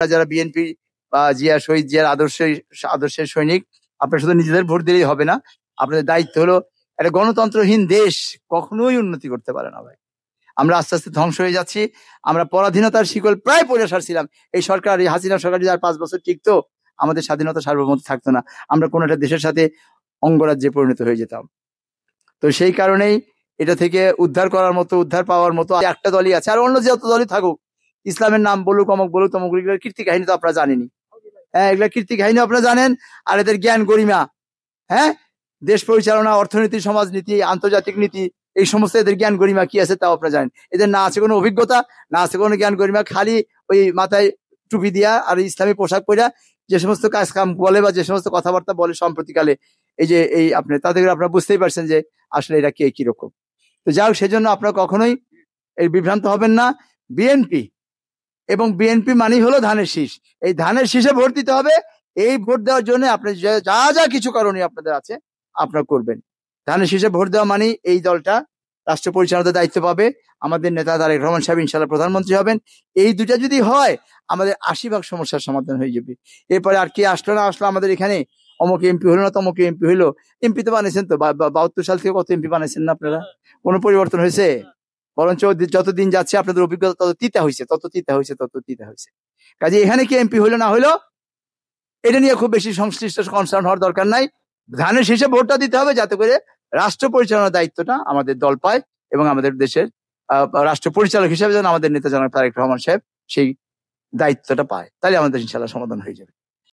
যারা বিএনপি বা শহীদ জিয়ার আদর্শের সৈনিক, আপনারা শুধু নিজেদের ভোট দিলেই হবে না। আপনাদের দায়িত্ব হলো, একটা গণতন্ত্রহীন দেশ কখনোই উন্নতি করতে পারে না ভাই। আমরা আস্তে আস্তে ধ্বংস হয়ে যাচ্ছি। আমরা পরাধীনতার শিকল প্রায় পড়ে সারছিলাম। এই সরকার, এই হাসিনা সরকার যদি আর 5 বছর টিকতো, আমাদের স্বাধীনতা সার্বভৌমত্ব থাকতো না। আমরা কোনো একটা দেশের সাথে অঙ্গরাজ্যে পরিণত হয়ে যেতাম। তো সেই কারণেই এটা থেকে উদ্ধার পাওয়ার মতো একটা দলই আছে। আর অন্য যত দলই থাকুক, ইসলামের নাম বলুক, অমুক বলুক, তমুক, এগুলোর কীর্তি কাহিনী তো আপনারা জানেনই। হ্যাঁ, এগুলা কীর্তি কাহিনী আপনারা জানেন। আর এদের জ্ঞান গরিমা, হ্যাঁ, দেশ পরিচালনা, অর্থনীতি, সমাজনীতি, আন্তর্জাতিক নীতি, এই সমস্ত এদের জ্ঞান গরিমা কি আছে তাও আপনারা জানেন। এদের না আছে কোনো অভিজ্ঞতা, না আছে কোনো জ্ঞান গরিমা। খালি ওই মাথায় টুপি দিয়া আর ইসলামী পোশাক পরা যে সমস্ত কাজ কাম বলে বা যে সমস্ত কথাবার্তা বলে সম্প্রতিকালে, এই আপনি তাদের আপনারা বুঝতেই পারছেন যে আসলে এরা কে কিরকম। তো যাই হোক, সেজন্য আপনারা কখনোই এই বিভ্রান্ত হবেন না। বিএনপি মানেই হলো ধানের শীষ। এই ধানের শীষে ভোট দিতে হবে। এই ভোট দেওয়ার জন্য আপনি যা যা কিছু করণীয় আপনাদের আছে আপনারা করবেন। ধানের শীষে ভোট দেওয়া মানেই এই দলটা রাষ্ট্র পরিচালনার দায়িত্ব পাবে। আমাদের নেতা তারেক রহমান সাহেব ইনশাআল্লাহ প্রধানমন্ত্রী হবেন। এই দুইটা যদি হয়, আমাদের 80% সমস্যার সমাধান হয়ে যাবে। এরপরে আর কে আসলো না আসলো আমাদের এখানে, অমুক এমপি হলো না তমুক এমপি হইলো, এমপি তো বানিয়েছেন তো 72 সাল থেকে কত এমপি বানিয়েছেন না আপনারা? কোনো পরিবর্তন হয়েছে? বরঞ্চ যতদিন যাচ্ছে আপনাদের অভিজ্ঞতা তত তিতা হয়েছে। কাজে এখানে কি এমপি হইলো না হইলো এটা নিয়ে খুব বেশি সংশ্লিষ্ট কনসার্ন হওয়ার দরকার নাই। ধানের শীষে ভোটটা দিতে হবে, যাতে করে রাষ্ট্র পরিচালনার দায়িত্বটা আমাদের দল পায় এবং আমাদের দেশের রাষ্ট্র পরিচালক হিসেবে যেন আমাদের নেতা জনাব তারেক রহমান সাহেব সেই দায়িত্বটা পায়। তাহলে আমাদের ইনশাআল্লাহ সমাধান হয়ে যাবে।